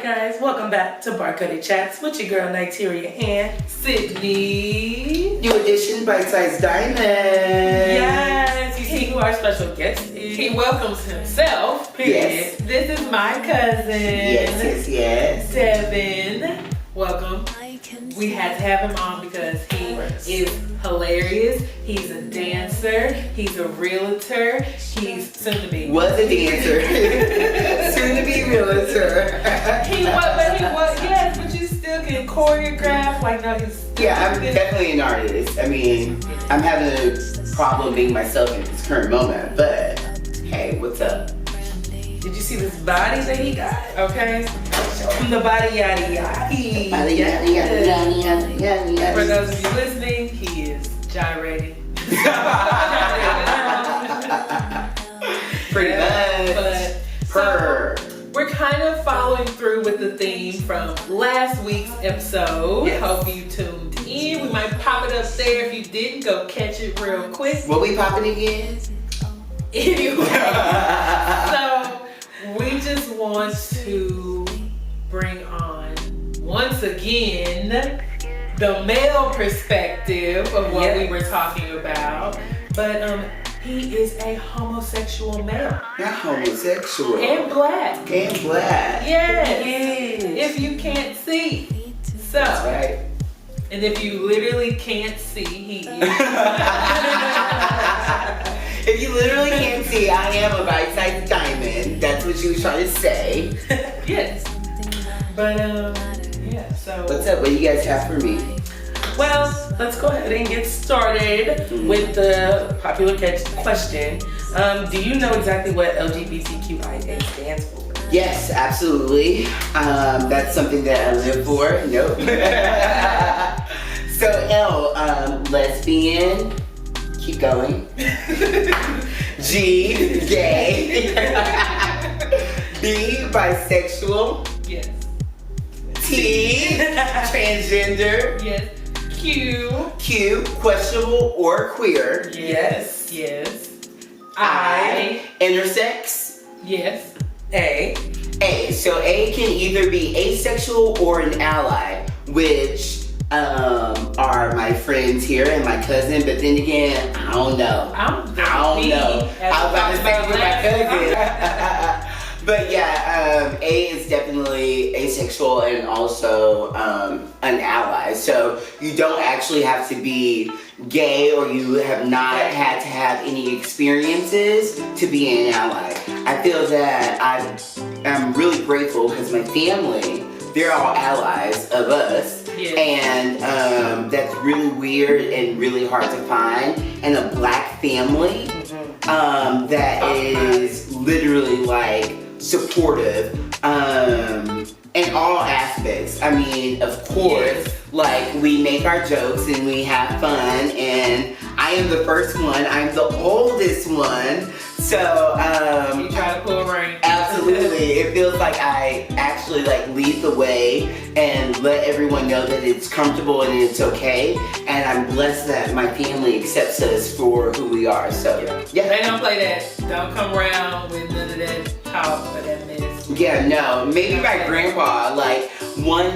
guys, welcome back to Barcoded Chats with your girl Niteria and Sydney. New edition, bite-sized diamond. Yes, you see who our special guest is. He welcomes himself. Period. Yes. This is my cousin. Yes. Devon. Welcome. We had to have him on because he is hilarious. He's a dancer. He's a realtor. He's soon to be. Was a dancer. Soon to be realtor. Yes, but you still can choreograph. Like, no, he's. Yeah, I'm definitely an artist. I mean, I'm having a problem being myself in this current moment, but hey, what's up? Did you see this body that he got? Okay. Show him the body yaddy yaddy. For those of you listening, he is gyrating. Pretty much. But we're kind of following through with the theme from last week's episode. Yes. Hope you tuned in. We might pop it up there. If you didn't, go catch it real quick. What we popping again? Anyway, so we just want to bring on, once again, the male perspective of what we were talking about. But he is a homosexual male. Not homosexual. And black. And black. Yes. If you can't see. So. That's right. And if you literally can't see, he is. If you literally can't see, I am a bite-sized diamond. That's what you was trying to say. Yes. But, yeah, so. What's up? What do you guys have for me? Well, let's go ahead and get started with the popular question. Do you know exactly what LGBTQIA stands for? Yes, absolutely. That's something that I live for. Nope. So L, lesbian. Keep going. G, gay. B, bisexual. Yes. T, transgender. Yes. Q, questionable or queer. Yes. I, intersex. Yes. A. So A can either be asexual or an ally, which are my friends here and my cousin. But then again, I don't know. I was about to say with my cousin. But yeah, A is definitely asexual and also an ally. So you don't actually have to be gay or you have not had to have any experiences to be an ally. I feel that I'm really grateful because my family, they're all allies of us. Yes. And that's really weird and really hard to find. And a black family that is literally like supportive in all aspects. I mean, of course, like we make our jokes and we have fun, and I am the first one. I'm the oldest one, so you try to pull rank. Absolutely, it feels like I actually like lead the way and let everyone know that it's comfortable and it's okay. And I'm blessed that my family accepts us for who we are. So yeah. They don't play that. Don't come around with none of that talk or that mess. Yeah, no. Maybe my grandpa, like one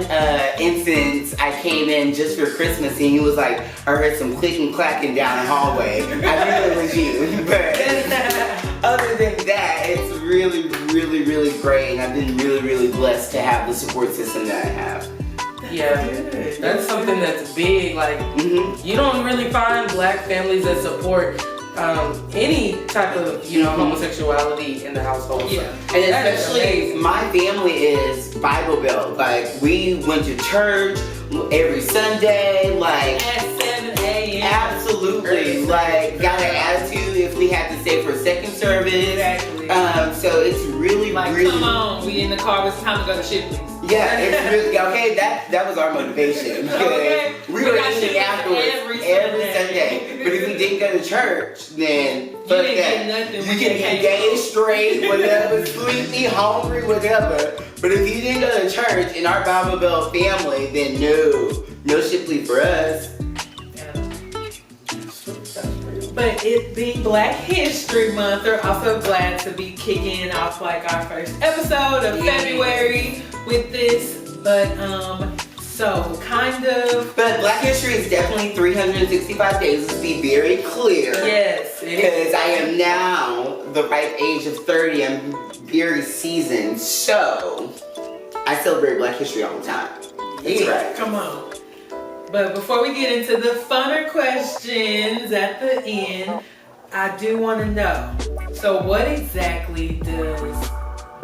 instance I came in just for Christmas and he was like, I heard some clicking clacking down the hallway. I knew it was you. But other than that, it's really, really, really great. And I've been really, really blessed to have the support system that I have. Yeah, that's something that's big. Like, you don't really find black families that support any type of, homosexuality in the household. Yeah. And especially my family is Bible Belt. Like, we went to church every Sunday, like at 7 a.m. Absolutely. Like, got an attitude if we had to stay for second service. Exactly. So it's really, like, really. Come on, we in the car, it's time to go to Shipley's. Yeah, it's really okay. That was our motivation. Okay. We were eating afterwards every Sunday. But if we didn't go to church, then fuck that. You can be gay, straight, whatever, sleepy, hungry, whatever. But if you didn't go to church in our Bible Belt family, then no Shipley for us. But it being Black History Month, we're also glad to be kicking off like our first episode of February with this, but so kind of. But Black History is definitely 365 days. Let's be very clear. Yes, it is. Because I am now the ripe age of 30. I'm very seasoned, so I celebrate Black History all the time. That's right. Come on. But before we get into the funner questions at the end, I do want to know. So what exactly does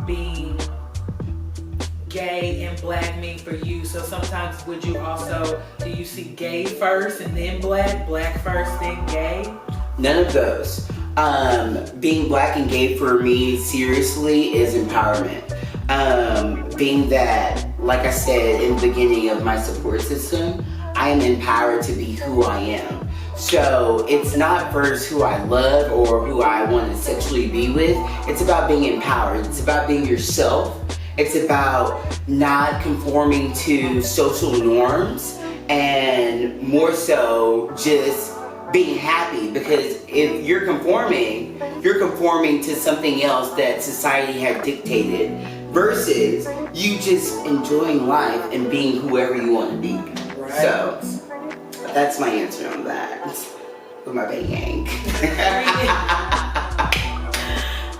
being gay and black mean for you? So sometimes do you see gay first and then black first then gay? None of those. Being black and gay for me, seriously, is empowerment. Being that, like I said in the beginning of my support system, I am empowered to be who I am. So it's not first who I love or who I want to sexually be with. It's about being empowered. It's about being yourself. It's about not conforming to social norms, and more so just being happy, because if you're conforming to something else that society had dictated versus you just enjoying life and being whoever you want to be. Right. So that's my answer on that. With my bang.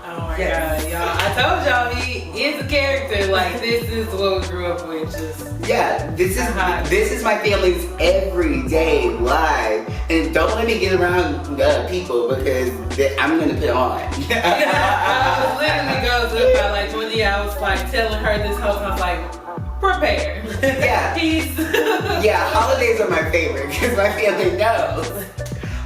Oh my God, y'all. I told y'all he is a character. Like, this is what we grew up with. This is my family's everyday life. And don't let me get around people, because I'm gonna put on. I was literally going through about like 1 year. I was like telling her this whole time, I was like, prepare. Yeah. Peace. Yeah, holidays are my favorite because my family knows.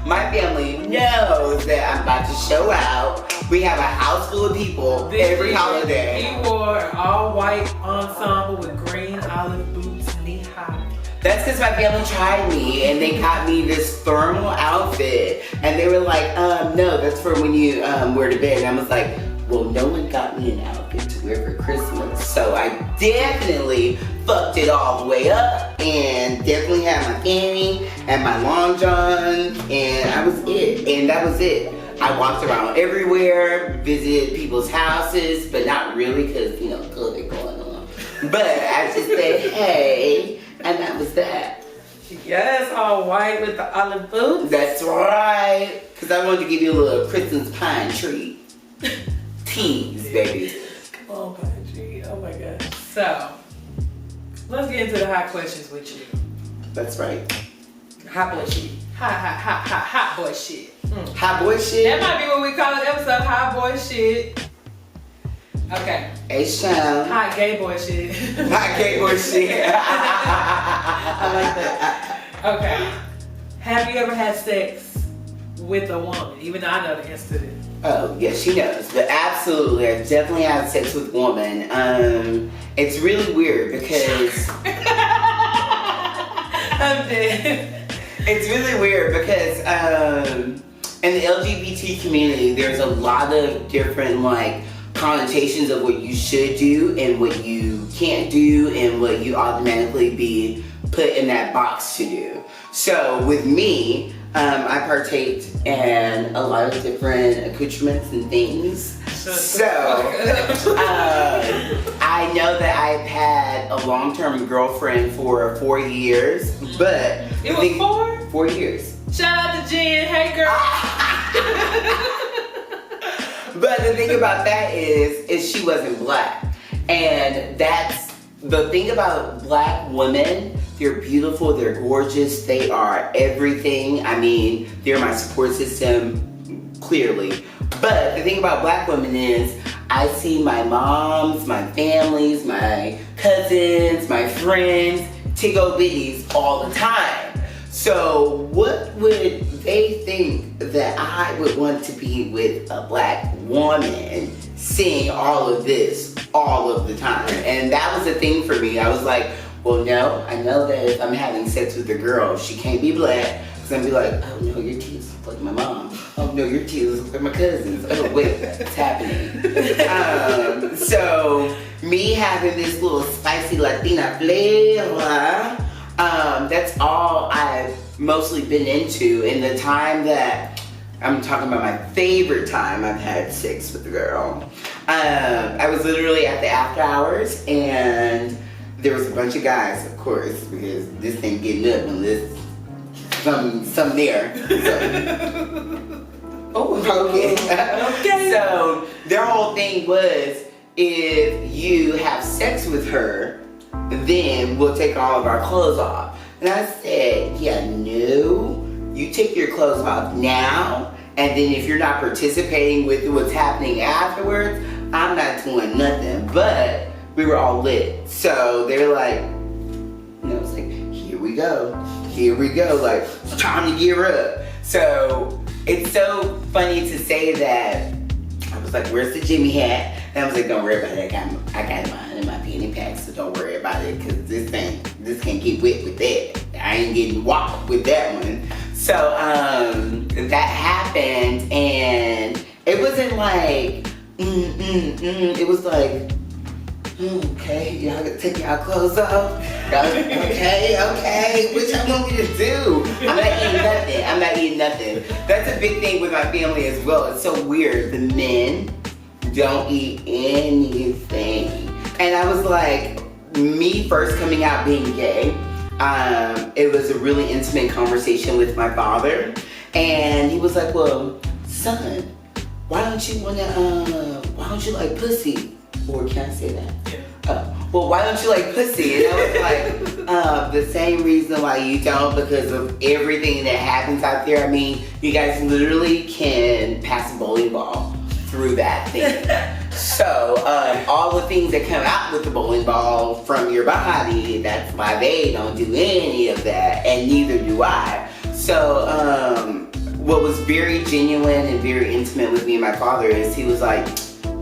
My family knows that I'm about to show out. We have a house full of people every holiday. He wore an all-white ensemble with green olive boots, knee-high. That's because my family tried me and they got me this thermal outfit. And they were like, no, that's for when you wear to bed. And I was like, well, no one got me an outfit to wear for Christmas. So I definitely fucked it all the way up and definitely had my fanny and my long john, and that was it. I walked around everywhere, visited people's houses, but not really because, COVID going on. But I just said, hey, and that was that. Yes, all white with the olive boots. That's right. Because I wanted to give you a little Christmas pine tree. Tease, baby. Come on, pine tree. Oh my God. So, let's get into the hot questions with you. That's right. Hot boy shit. Hot boy shit. Hot boy shit? That might be what we call the episode, hot boy shit. Okay. H-Town. Hot gay boy shit. Hot gay boy shit. I like that. Okay. Have you ever had sex with a woman? Even though I know the answer to this. Oh, yeah, she knows. But absolutely, I definitely had sex with a woman. It's really weird because... I'm dead. It's really weird because in the LGBT community, there's a lot of different connotations of what you should do and what you can't do and what you automatically be put in that box to do. So with me, I partake in a lot of different accoutrements and things. So I know that I've had a long-term girlfriend for 4 years, but it was 4? 4 years. Shout out to Jen. Hey, girl. But the thing about that is she wasn't black, and that's the thing about black women. They're beautiful, they're gorgeous, they are everything. I mean, they're my support system, clearly. But the thing about black women is I see my moms, my families, my cousins, my friends, tiggo bitties all the time. So what would they think that I would want to be with a black woman seeing all of this all of the time? And that was the thing for me. I was like, well, no, I know that if I'm having sex with a girl, she can't be black. Because I'm gonna be like, oh no, your teeth look like my mom. Oh no, your teeth look like my cousins. Oh wait, what's happening? So me having this little spicy Latina flavor, that's all I've mostly been into. In the time that I'm talking about my favorite time I've had sex with a girl. I was literally at the after hours, and there was a bunch of guys, of course, because this ain't getting up unless some there. So. Oh, okay. Okay. So their whole thing was, if you have sex with her, then we'll take all of our clothes off. And I said, yeah, no. You take your clothes off now, and then if you're not participating with what's happening afterwards, I'm not doing nothing. But we were all lit. So they were like, you know, it's like, here we go, like, it's time to gear up. So it's so funny to say that. I was like, where's the Jimmy hat? And I was like, don't worry about it, I got mine in my penny pack, so don't worry about it, because this can't get wet with that. I ain't getting whopped with that one. So that happened, and it wasn't like, it was like, okay, y'all gonna take y'all clothes off? Okay, what y'all want me to do? I'm not eating nothing. That's a big thing with my family as well. It's so weird. The men don't eat anything. And I was like, me first coming out being gay, it was a really intimate conversation with my father. And he was like, well, son, why don't you like pussy? Or can I say that? Yeah. Well, why don't you like pussy? And I was like, the same reason why you don't, because of everything that happens out there. I mean, you guys literally can pass a bowling ball through that thing. So, all the things that come out with the bowling ball from your body, that's why they don't do any of that, and neither do I. So, what was very genuine and very intimate with me and my father is he was like,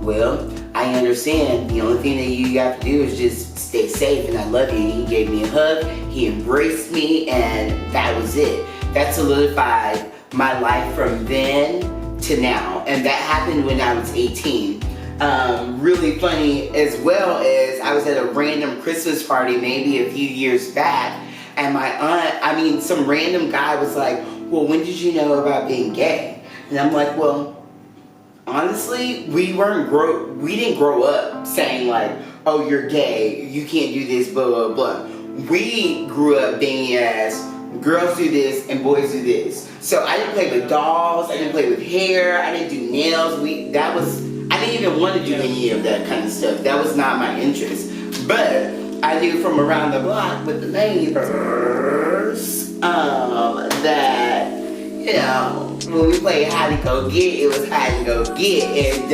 well, I understand. The only thing that you have to do is just stay safe, and I love you. And he gave me a hug, he embraced me, and that was it. That solidified my life from then to now, and that happened when I was 18. Really funny as well as I was at a random Christmas party maybe a few years back, and my aunt, some random guy was like, well, when did you know about being gay? And I'm like, well, honestly, we didn't grow up saying like, oh, you're gay, you can't do this, blah, blah, blah. We grew up being as, girls do this and boys do this. So I didn't play with dolls, I didn't play with hair, I didn't do nails. I didn't even want to do any of that kind of stuff. That was not my interest. But I knew from around the block with the neighbors that, you know, when we played hide and go get, it was hide and go get, and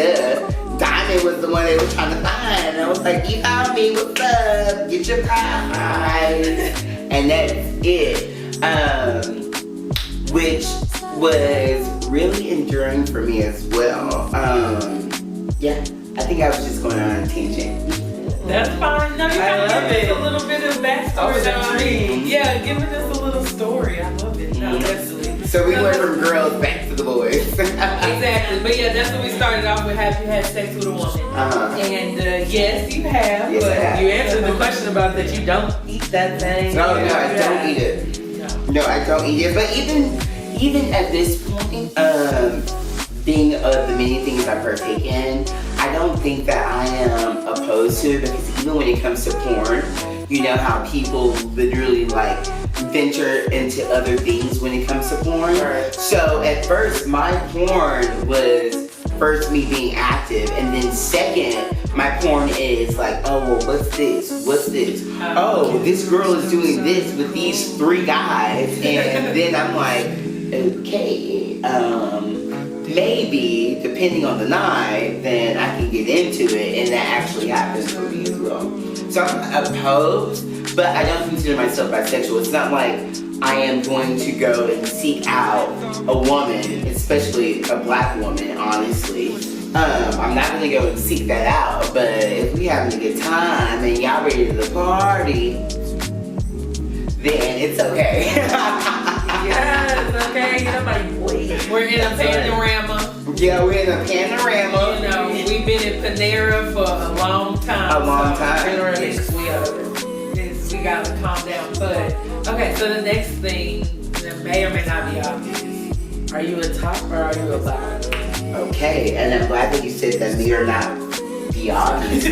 Diamond was the one they were trying to find. And I was like, you found me, what's up? Get your prize. And that's it. Which was really enduring for me as well. Yeah, I think I was just going on a tangent. That's fine. No, you gotta give us a little bit of backstory. Yeah, giving us a little story. I love it. No, that's sweet. So we went from girls back to the boys. Exactly. But yeah, that's what we started off with. Have you had sex with a woman? And yes, you have. Yes, but I have. You answered the question about that you don't eat that thing. No, I don't eat it. No, I don't eat it. But even at this point, being of the many things I partake in, I don't think that I am opposed to it, because even when it comes to porn, you know how people literally like venture into other things when it comes to porn. Right. So at first, my porn was first me being active, and then second, my porn is like, oh, well, what's this? What's this? Oh, this girl is doing this with these 3 guys, and then I'm like, okay, maybe, depending on the night, then I can get into it, and that actually happens for me as well. So I'm not opposed, but I don't consider myself bisexual. It's not like I am going to go and seek out a woman, especially a black woman, honestly. I'm not gonna go and seek that out, but if we having a good time and y'all ready to party, then it's okay. Yes, okay. You know, We're in a panorama. Yeah, we're in a panorama. You know, we've been in Panera for a long time. A long time. Panoramics, We gotta calm down. But okay, so the next thing that may or may not be obvious. Are you a top or are you a bottom? Okay, and I'm glad that you said that me or not the obvious.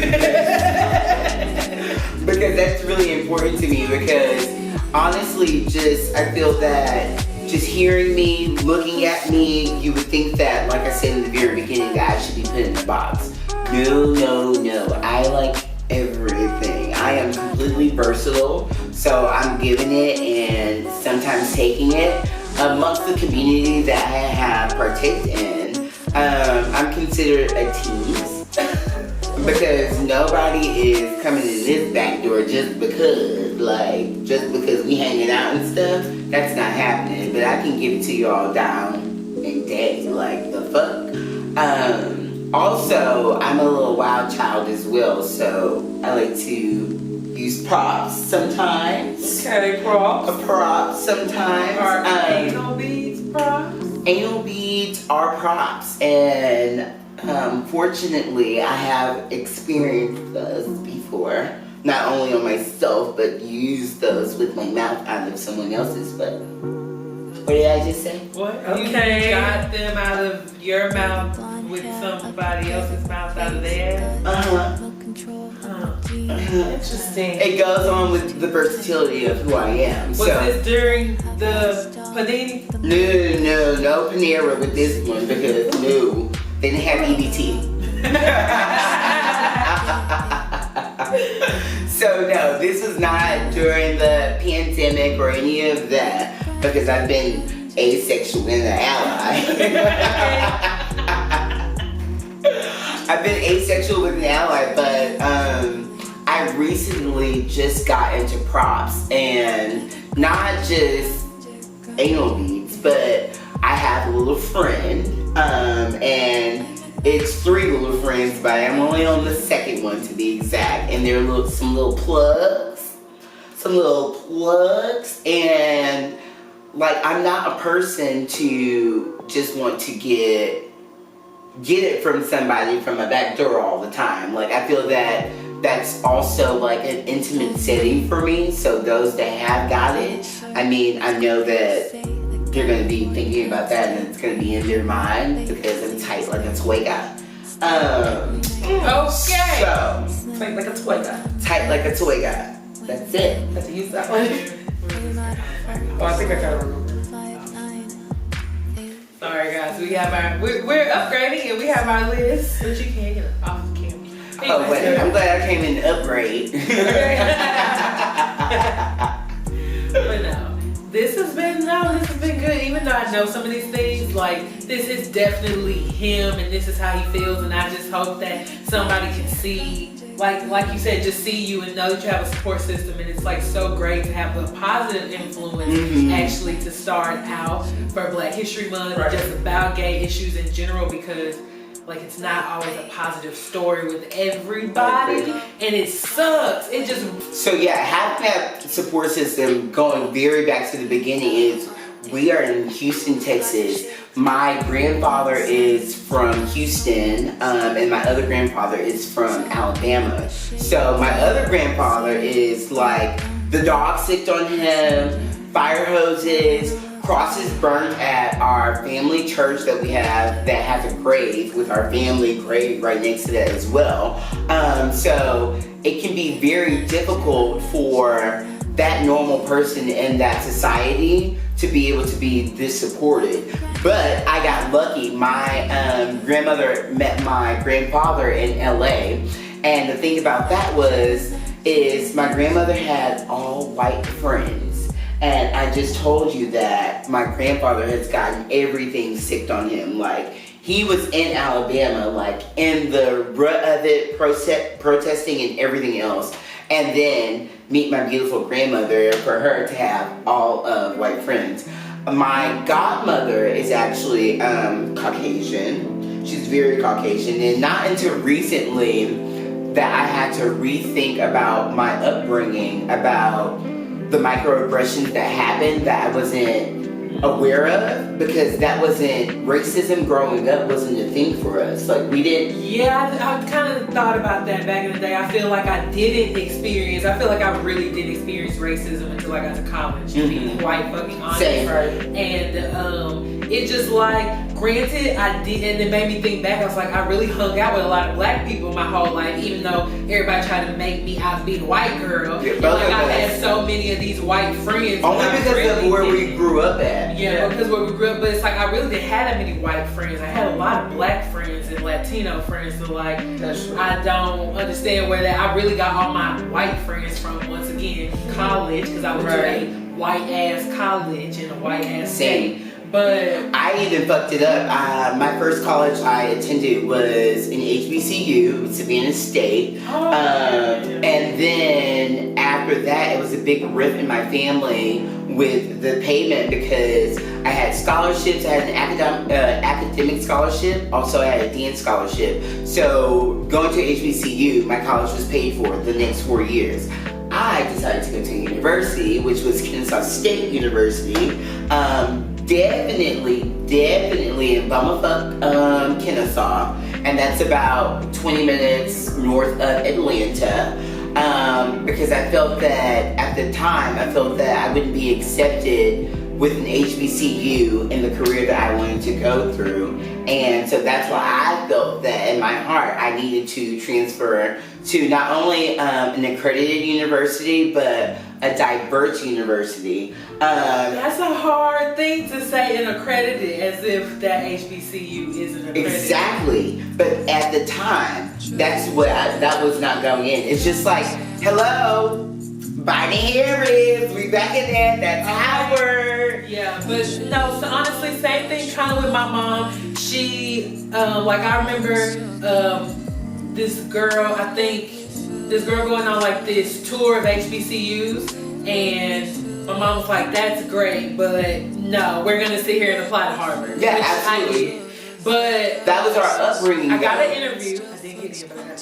Because that's really important to me, because honestly, I feel that just hearing me, looking at me, you would think that, like I said in the very beginning, that I should be put in a box. No. I like everything. I am completely versatile, so I'm giving it and sometimes taking it. Amongst the community that I have partaked in, I'm considered a tease. Because nobody is coming in this back door just because we hanging out and stuff. That's not happening. But I can give it to y'all down and day, like the fuck. Also, I'm a little wild child as well, so I like to use props sometimes. Okay, props. Props sometimes. Are anal beads props? Anal beads are props, and fortunately, I have experienced those before. Not only on myself, but used those with my mouth out of someone else's butt. What did I just say? What? Okay. You got them out of your mouth with somebody else's mouth out of theirs? Interesting. It goes on with the versatility of who I am. Was this during the panini? No Panera with this one, because no, they didn't have EBT. So no, this was not during the pandemic or any of that, because I've been asexual and an ally. I've been asexual with an ally, but I recently just got into props, and not just anal beads, but I have a little friend, and it's 3 little friends, but I'm only on the second one to be exact, and there are some little plugs, and like, I'm not a person to just want to get it from somebody from a back door all the time. Like, I feel that that's also like an intimate setting for me. So those that have got it, I mean, I know that they're gonna be thinking about that, and it's gonna be in their mind because I'm tight like a toy guy. Okay. So Tight like a toy guy. tight like a toy guy. That's it. Had to use that one. Oh, I think I gotta remember. Sorry guys, we're upgrading and we have our list, but you can't get off the camera. Oh wait, I'm glad I came in to upgrade. But no, this has been good. Even though I know some of these things, like, this is definitely him and this is how he feels, and I just hope that somebody can see, like you said, just see you and know that you have a support system. And it's like so great to have a positive influence actually to start out for Black History Month, Right. just about gay issues in general, because like, it's not always a positive story with everybody, and it sucks. It just... So yeah, having that support system, going very back to the beginning, is we are in Houston, Texas. My grandfather is from Houston, and my other grandfather is from Alabama. So my other grandfather is like, the dog sicked on him, fire hoses, crosses burnt at our family church that we have that has a grave with our family grave right next to that as well. So it can be very difficult for that normal person in that society to be able to be this supported. But I got lucky. My grandmother met my grandfather in LA, and the thing about that is my grandmother had all white friends. And I just told you that my grandfather has gotten everything sicked on him. Like, he was in Alabama, like, in the rut of it, protesting and everything else. And then meet my beautiful grandmother, for her to have all white friends. My godmother is actually Caucasian. She's very Caucasian. And not until recently that I had to rethink about my upbringing, about the microaggressions that happened that I wasn't aware of, because that wasn't, racism growing up wasn't a thing for us. Like, we didn't... Yeah, I kind of thought about that back in the day. I feel like I really didn't experience racism until I got to college, to be quite fucking honest. Same. And it just like, granted, I did, and it made me think back. I was like, I really hung out with a lot of black people my whole life, even though everybody tried to make me out to be the white girl. Yeah, and like I had so many of these white friends. Only because of where we grew up at. Yeah, because where we grew up, but it's like I really didn't have that many white friends. I had a lot of black friends and Latino friends, so like I don't understand where that. I really got all my white friends from, once again, college, because I went to a white ass college in a white ass state. But I even fucked it up. My first college I attended was in HBCU, Savannah State. And then after that, it was a big rift in my family with the payment because I had scholarships. I had an academic scholarship. Also, I had a dance scholarship. So going to HBCU, my college was paid for the next 4 years. I decided to go to university, which was Kennesaw State University. Definitely in bummerfuck Kennesaw, and that's about 20 minutes north of Atlanta. Because I felt that at the time, I wouldn't be accepted with an HBCU in the career that I wanted to go through. And so that's why I felt that in my heart I needed to transfer to not only an accredited university, but a diverse university. That's a hard thing to say, an accredited, as if that HBCU isn't accredited. Exactly. But at the time, that was not going in. It's just like, hello, Bonnie Harris, we back in there, that's Howard. Yeah, but no, so honestly, same thing kind of with my mom. She, like I remember this girl going on like this tour of HBCUs, and my mom was like, that's great, but no, we're gonna sit here and apply to Harvard. Yeah, which absolutely. I did. But that was our upbringing. I got an interview. I didn't get it, but I got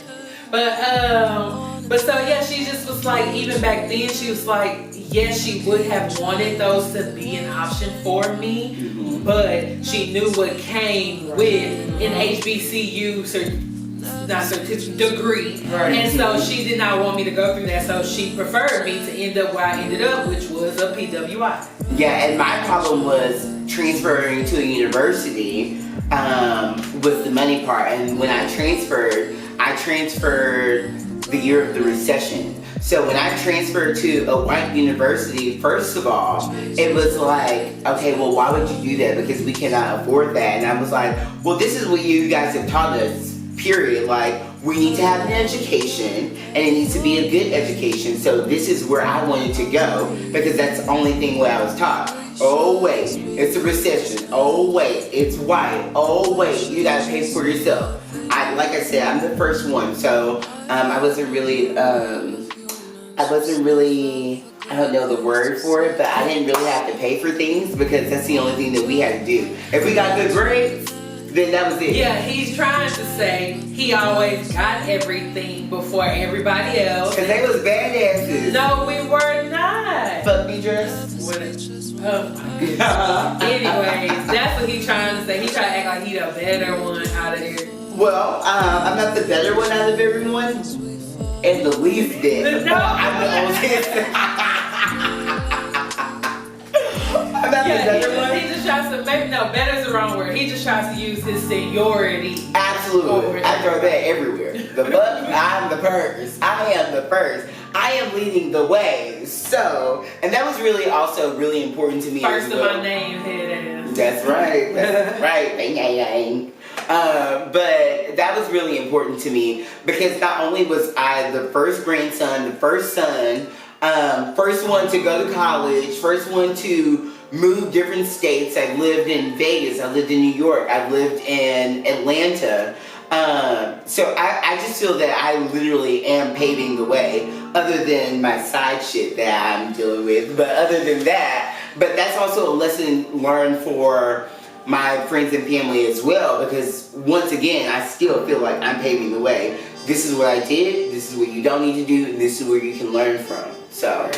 it. But so yeah, she just was like, even back then, she was like, yes, she would have wanted those to be an option for me, but she knew what came with an HBCU degree. Right. And so she did not want me to go through that, so she preferred me to end up where I ended up, which was a PWI. Yeah, and my problem was transferring to a university was the money part. And when I transferred the year of the recession. So when I transferred to a white university, first of all, it was like, okay, well, why would you do that? Because we cannot afford that. And I was like, well, this is what you guys have taught us, period. Like, we need to have an education, and it needs to be a good education. So this is where I wanted to go, because that's the only thing what I was taught. Oh wait, it's a recession. Oh wait, it's white. Oh wait, you gotta pay for yourself. Like I said, I'm the first one, so I wasn't really, I don't know the word for it, but I didn't really have to pay for things because that's the only thing that we had to do. If we got good grades, then that was it. Yeah, he's trying to say he always got everything before everybody else. Because they was badasses. No, we were not. Fuck me dressed. Anyways, that's what he's trying to say. He trying to act like he the better one out of here. Well, I'm not the better one out of everyone, and the least dead. No, I'm the oldest. I'm not the better one. He just tries to better is the wrong word. He just tries to use his seniority. Absolutely. I throw that everywhere. The fuck, I'm the first. I am the first. I am leading the way. So, and that was really also really important to me. First as well. of my name, head ass. That's right. That's right. Bang, bang, bang. But that was really important to me because not only was I the first grandson, the first son, first one to go to college, first one to move different states. I lived in Vegas, I lived in New York, I lived in Atlanta. So I just feel that I literally am paving the way, other than my side shit that I'm dealing with. But other than that, but that's also a lesson learned for my friends and family as well, because once again, I still feel like I'm paving the way. This is what I did, this is what you don't need to do, and this is where you can learn from. So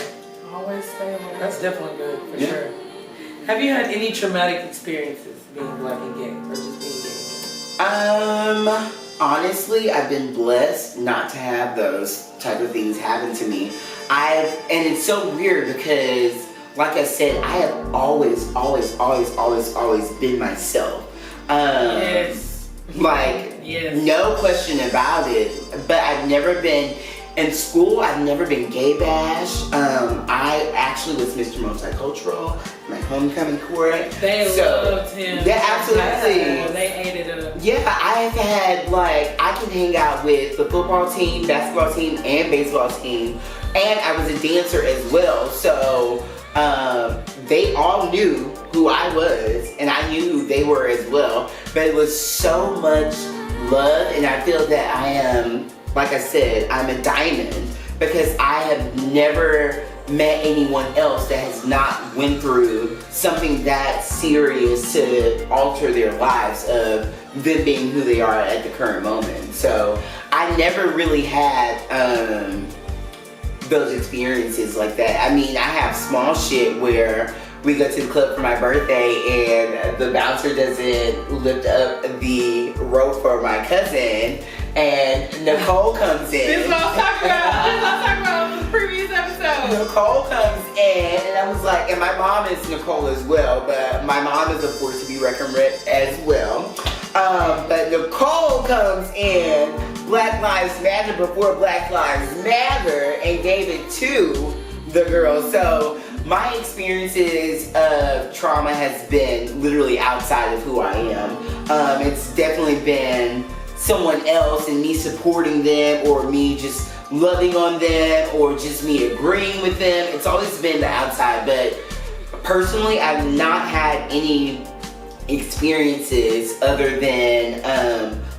always stay on. That's definitely good, for sure. Have you had any traumatic experiences being black and gay, or just being gay? Honestly, I've been blessed not to have those type of things happen to me. And it's so weird because like I said, I have always been myself. Yes. Like, yes. No question about it. But I've never been, in school, I've never been gay bashed. I actually was Mr. Multicultural, my homecoming court. They loved him. Yeah, absolutely. They ate it up. Yeah, I've had, like, I can hang out with the football team, basketball team, and baseball team. And I was a dancer as well. So, they all knew who I was, and I knew who they were as well. But it was so much love, and I feel that I am, like I said, I'm a diamond because I have never met anyone else that has not went through something that serious to alter their lives of them being who they are at the current moment. So I never really had those experiences like that. I mean, I have small shit where we go to the club for my birthday and the bouncer doesn't lift up the rope for my cousin and Nicole comes in. This is what I was talking about. On the previous episode. Nicole comes in and I was like, and my mom is Nicole as well, but my mom is a force to be reckoned with as well. But Nicole comes in, Black Lives Matter before Black Lives Matter, and gave it to the girls. So my experiences of trauma has been literally outside of who I am. It's definitely been someone else and me supporting them or me just loving on them or just me agreeing with them. It's always been the outside, but personally I've not had any experiences other than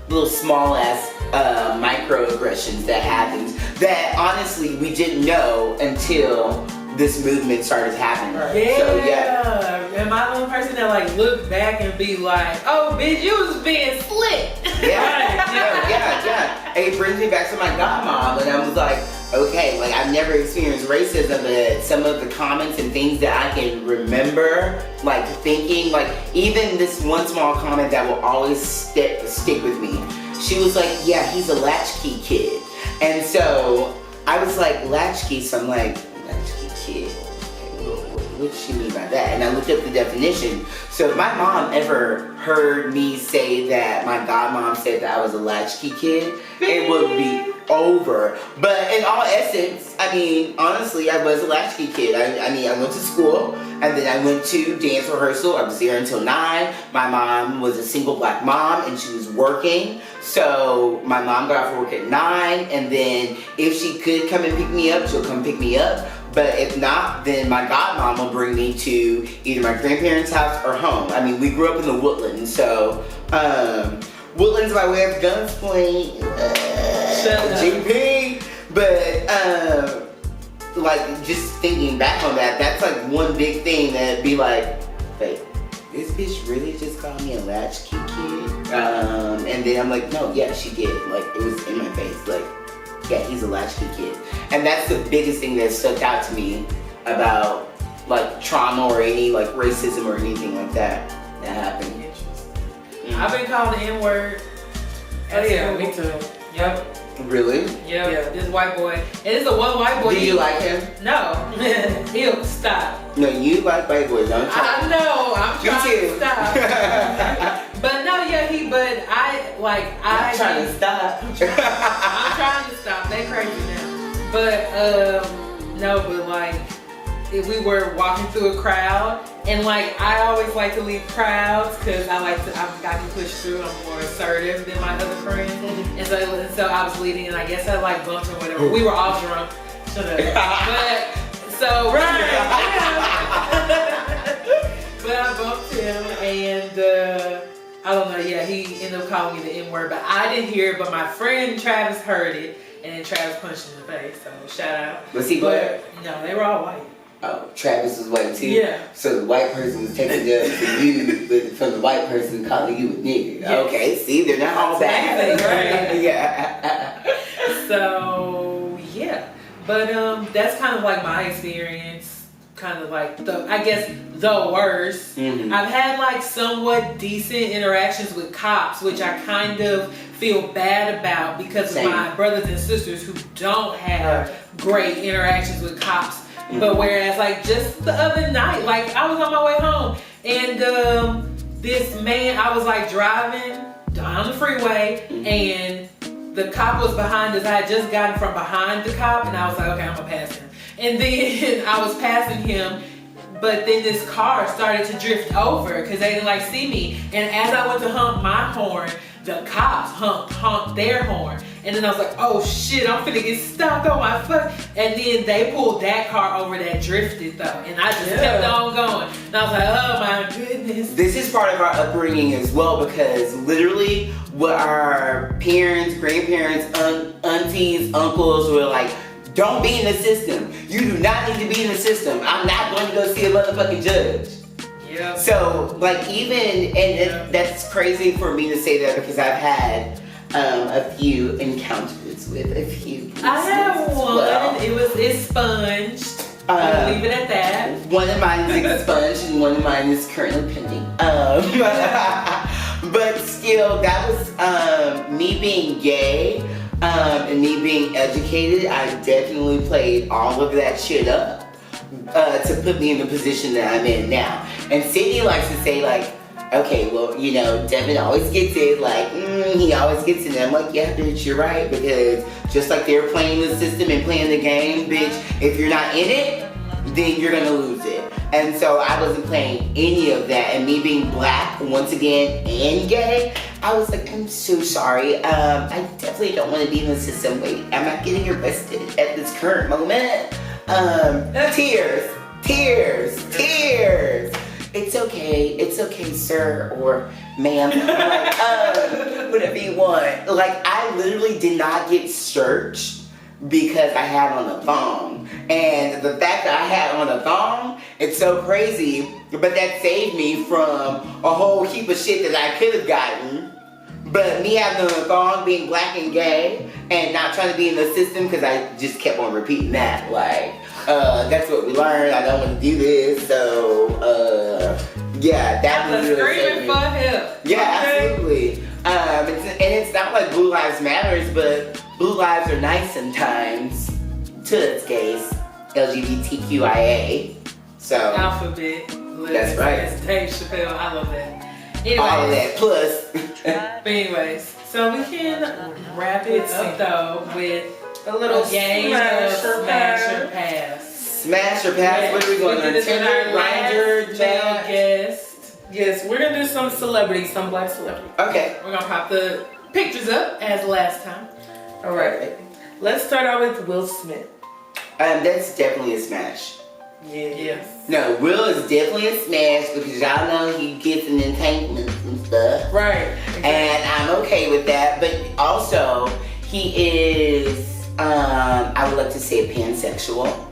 little small ass microaggressions that happened that honestly we didn't know until this movement started happening. Yeah. So, yeah. Am I the only person that like look back and be like, oh bitch, you was being slick? Yeah. And it brings me back to my godmom, and I was like, okay, like I've never experienced racism, but some of the comments and things that I can remember, like thinking, like even this one small comment that will always stick with me. She was like, yeah, he's a latchkey kid. And so I was like, latchkey, so I'm like, latchkey kid? What does she mean by that? And I looked up the definition. So if my mom ever heard me say that my godmom said that I was a latchkey kid, it would be over. But in all essence, I mean, honestly, I was a latchkey kid. I mean, I went to school, and then I went to dance rehearsal. I was there until 9. My mom was a single black mom, and she was working. So my mom got off work at 9, and then if she could come and pick me up, she'll come pick me up. But if not, then my godmom will bring me to either my grandparents' house or home. I mean, we grew up in the Woodlands, so Woodlands by way of Guns Point, GP. But like just thinking back on that, that's like one big thing that'd be like, wait, this bitch really just called me a latchkey kid? And then I'm like, no, yeah, she did. Like it was in my face, like. Yeah, he's a latchkey kid. And that's the biggest thing that stuck out to me about like trauma or any like racism or anything like that happened. I've been called the N-word. Oh yeah, me too. Yep. Really? Yep. Yeah. This white boy. And it's the one white boy. Do you like him? No. He'll stop. No, you like white boys, don't you? I know. I'm trying to stop. But no, yeah, I'm trying to stop. I'm trying to stop. They crazy now. But no, but like if we were walking through a crowd, and like I always like to lead crowds because I can push through. I'm more assertive than my other friends, and so I was leading, and I guess I like bumped or whatever. We were all drunk. Shut up. But so but I bumped him, and I don't know. Yeah, he ended up calling me the N-word, but I didn't hear it. But my friend Travis heard it, and then Travis punched him in the face. So shout out. Was he black? No, they were all white. Oh, Travis was white too? Yeah. So the white person was taking it for you, but from the white person calling you a nigga. Yes. Okay, see, they're not all bad. Right? Yeah. So, yeah. But that's kind of like my experience. Kind of like the worst. Mm-hmm. I've had like somewhat decent interactions with cops, which I kind of feel bad about because of my brothers and sisters who don't have great interactions with cops. But whereas like just the other night, like I was on my way home and this man, I was like driving down the freeway and the cop was behind us. I had just gotten from behind the cop and I was like, okay, I'm gonna pass him. And then I was passing him, but then this car started to drift over because they didn't like see me. And as I went to honk my horn, the cops honked their horn. And then I was like, oh shit, I'm finna get stuck on my foot. And then they pulled that car over that drifted though. And I just kept on going. And I was like, oh my goodness. This is part of our upbringing as well, because literally what our parents, grandparents, aunties, uncles were like, don't be in the system. You do not need to be in the system. I'm not going to go see a motherfucking judge. Yeah. So, like, even, and that's crazy for me to say that because I've had a few encounters with a few police. I had one. Well. It's expunged. I'll leave it at that. One of mine is expunged and one of mine is currently pending. But still, that was me being gay and me being educated. I definitely played all of that shit up to put me in the position that I'm in now. And Sydnee likes to say like, okay, well, you know, Devon always gets it, like, he always gets it. And I'm like, yeah, bitch, you're right, because just like they're playing the system and playing the game, bitch, if you're not in it, then you're gonna lose it. And so I wasn't playing any of that, and me being black, once again, and gay, I was like, I'm so sorry, I definitely don't want to be in the system. Wait, I'm not getting arrested at this current moment. Tears. It's okay, sir, or ma'am, like, whatever you want. Like, I literally did not get searched because I had on a thong. And the fact that I had on a thong, it's so crazy, but that saved me from a whole heap of shit that I could have gotten. But me having on a thong, being black and gay, and not trying to be in the system, because I just kept on repeating that, like, that's what we learned, I don't want to do this, so, yeah, that was really screaming for help. Yeah, absolutely. And it's not like Blue Lives Matters, but Blue Lives are nice sometimes to its gays, LGBTQIA, so. Alphabet. That's right. Dave Chappelle, I love that. Anyways, all of that, plus. But anyways, so we can wrap it up though with a little game of Smash or Pass. Smash or Pass? What are we going to Tinder, Grindr, male guest? Yes, we're gonna do some celebrities, some black celebrities. Okay. We're gonna pop the pictures up as last time. All right. Let's start out with Will Smith. That's definitely a smash. Yes. No, Will is definitely a smash because y'all know he gets in entanglements and stuff. Right. Exactly. And I'm okay with that. But also, he is, I would like to say, pansexual.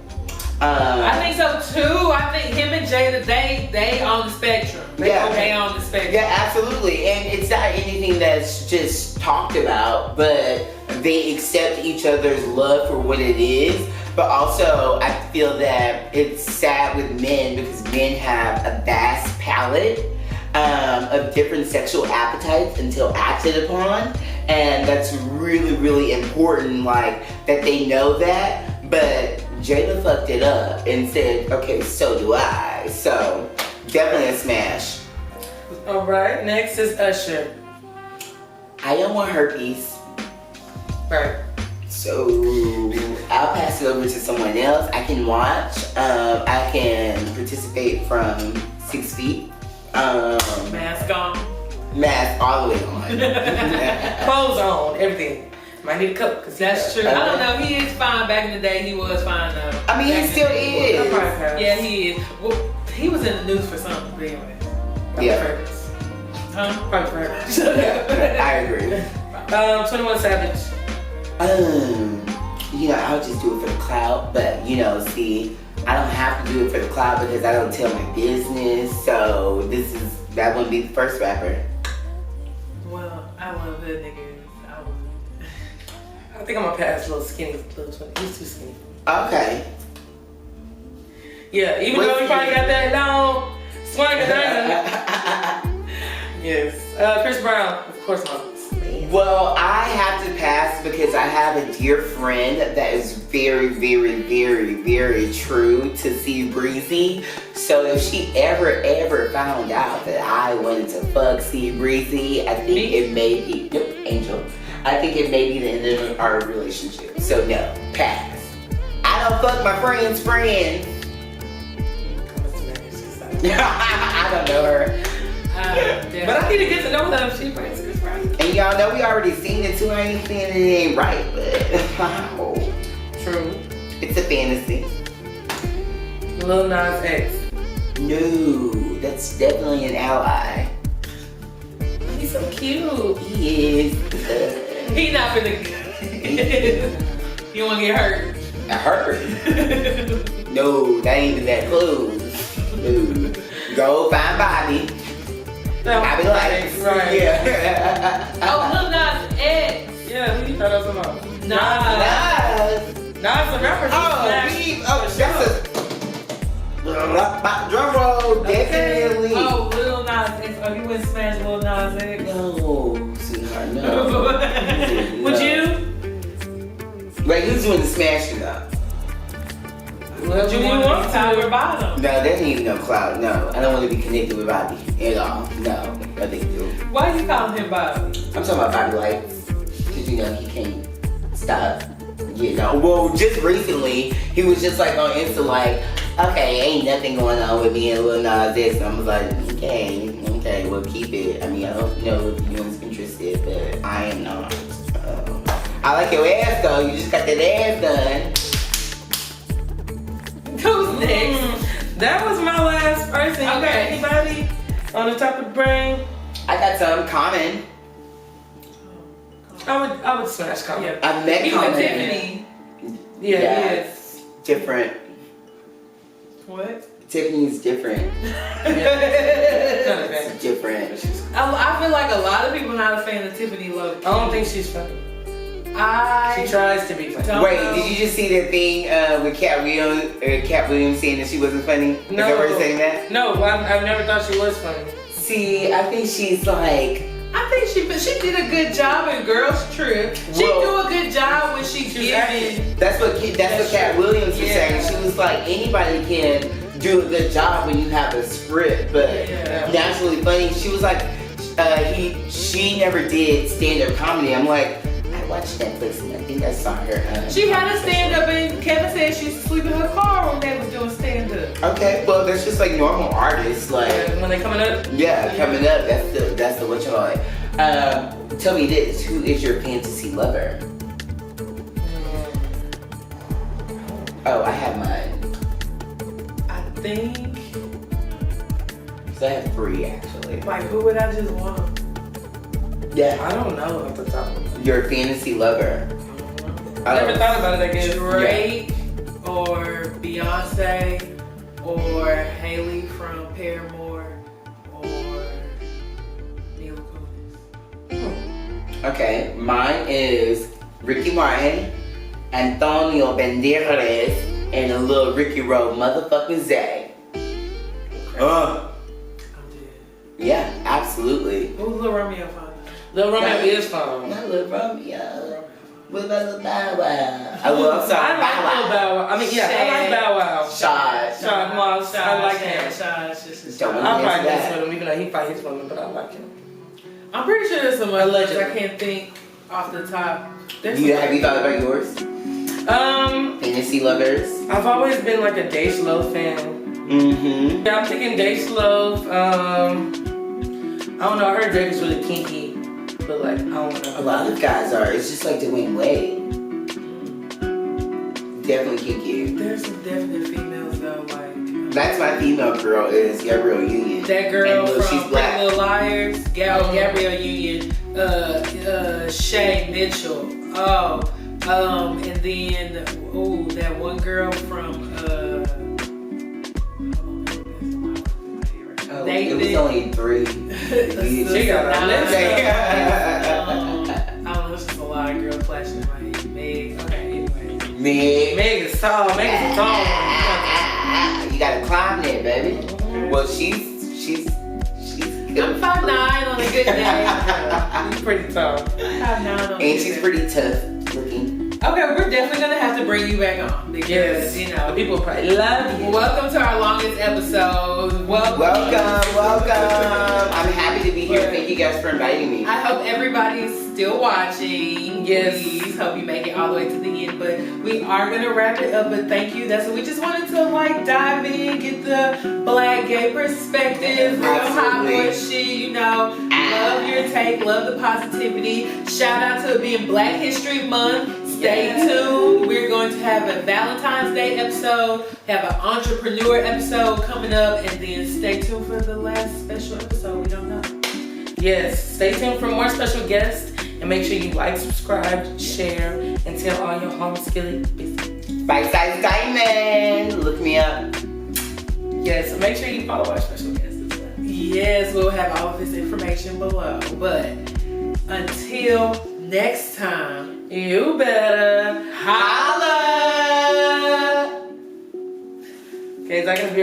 I think so too. I think him and Jada, they on the spectrum. They on the spectrum. Yeah, absolutely. And it's not anything that's just talked about, but they accept each other's love for what it is. But also, I feel that it's sad with men because men have a vast palette of different sexual appetites until acted upon. And that's really, really important, like, that they know that. But Jada fucked it up and said, okay, so do I. So, definitely a smash. All right, next is Usher. I don't want herpes. Right. So, I'll pass it over to someone else. I can watch. I can participate from 6 feet. Mask on. Mask all the way on. Clothes on, everything. Might need a coat. Cause that's true. I don't know. He is fine. Back in the day, he was fine though. I mean, he still is. Yeah, he is. Well, he was in the news for something, but anyway. Yeah. Probably for her. I agree. 21 Savage. You know, I'll just do it for the clout, but you know, see, I don't have to do it for the clout because I don't tell my business. So that wouldn't be the first rapper. Well, I love hood niggas. I think I'm gonna pass little skinny, little 20. He's too skinny. Okay. Yeah, even though he probably got that long swagger. Yes. Chris Brown, of course, my Well, I have to pass because I have a dear friend that is very, very, very, very true to C Breezy. So if she ever found out that I wanted to fuck C Breezy, I think it may be, Angel. I think it may be the end of our relationship. So no, pass. I don't fuck my friend's friend. I don't know her. But I need to get to know her if she friends with friends. And y'all know we already seen it too. I ain't saying it ain't right, but True. it's a fantasy. Lil Nas X. No, that's definitely an ally. He's so cute. He is. He not finna. You wanna get hurt? I heard. No, that ain't even that close. No. Go find Bobby. Bobby likes. Right. Yeah. Oh, Lil Nas X. Yeah, who you thought I was about? Nas. Nas the rapper. That's a drum roll, definitely. Oh, Lil Nas X. Oh, you wouldn't smash Lil Nas X? No, sweetheart, no. Would you? Like, who's doing the smashing up? Well, you want top or to. bottom? No, there ain't even no cloud. No, I don't want to be connected with Bobby at all. No, nothing to do. Why you calling him Bobby? I'm talking about Bobby Lights. Because, you know, he can't stop. You know, well, just recently, he was just like on Insta, like, okay, ain't nothing going on with me and Lil Nas X. And I was like, okay, well, keep it. I mean, I don't know if anyone's interested, but I am not. I like your ass, though. You just got that ass done. Who's next? That was my last person. You got Okay. anybody on the top of the brain? I got some Common. I would smash Common. Yeah. I met He with Common. Tiffany. Yeah, Yes. Different. What? Tiffany's different. Okay. It's different. I feel like a lot of people not a fan of Tiffany Low. I don't think she's funny. She tries to be funny. Don't Wait, know. did you just see that thing with Cat Williams saying that she wasn't funny? No. Is that her saying that? No, I've never thought she was funny. See, I think she's like. I think she did a good job in Girls Trip. She Well, do a good job when she's She's giving. acting. That's what Cat Williams was Yeah. saying. She was like, anybody can do a good job when you have a script, but Yeah. naturally funny. She was like, she never did stand-up comedy. I'm like, I watched Netflix and I think I saw her. She had a stand-up and Kevin said she used to sleep in her car when they was doing stand-up. Okay, well, that's just like normal artists, like. When they coming up. Yeah, coming up. That's the what you call it. Tell me this: who is your fantasy lover? Oh, I have mine. I think, So I have 3 actually. like, who would I just want? Yeah, I don't know at the top of my your fantasy lover. I never thought about it, I guess. Drake or Beyonce or Haley from Paramore or Mila Kunis. Okay, mine is Ricky Martin, Antonio Banderas, and a little Ricky Rowe motherfucking Zay. I'm dead. Yeah, absolutely. Who's Lil Romeo from? Lil Romeo is fun. Not Lil Romeo. What about Lil Bow Wow? Oh, well, I'm sorry, I like Lil Bow Wow. I mean, yeah, I like Bow Wow. Shot. Moss. I like him. Don't I'm wanna probably miss mess that. with him, even though he fight his woman, but I like him. I'm pretty sure there's some others. Allegedly. I can't think off the top. There's Have you thought about yours? Fantasy lovers? I've always been like a Day Slow fan. Mm-hmm. Yeah, I'm thinking Day Slow. I don't know. I heard Drake is really kinky, but like I don't A know. lot of guys are. It's just like Dwayne Wade. Definitely kinky. There's some definite females though, like That's my female girl is Gabrielle Union. that girl And look, from she's black. Pretty Little Liars, Gabrielle Union, Shay Mitchell. And then that one girl from It was only 3. She got a list. I don't know, it's just a lot of girls flashing in my head. Meg, okay, anyway. Meg. Meg is tall. Meg is tall. You gotta climb there, baby. Well, she's I'm 5'9" on a good day. She's pretty tall. And she's pretty tough looking. Okay, we're definitely gonna have to bring you back on because you know people probably love you. Welcome to our longest episode. Welcome. I'm happy to be here. Thank you guys for inviting me. I hope everybody's still watching. Yes. Please hope you make it all the way to the end. But we are gonna wrap it up. But thank you. That's what we just wanted to like dive in, get the black gay perspective, real hot boy shit. You know, love your take, love the positivity. Shout out to it being Black History Month. Stay tuned. We're going to have a Valentine's Day episode, have an entrepreneur episode coming up, and then stay tuned for the last special episode. We don't know. Yes, stay tuned for more special guests, and make sure you like, subscribe, share, and tell all your homeschooling business. Bite Size Diamond. Look me up. Yes, so make sure you follow our special guests as well. Yes, we'll have all of this information below. But until next time, you better holla! Okay, is that gonna be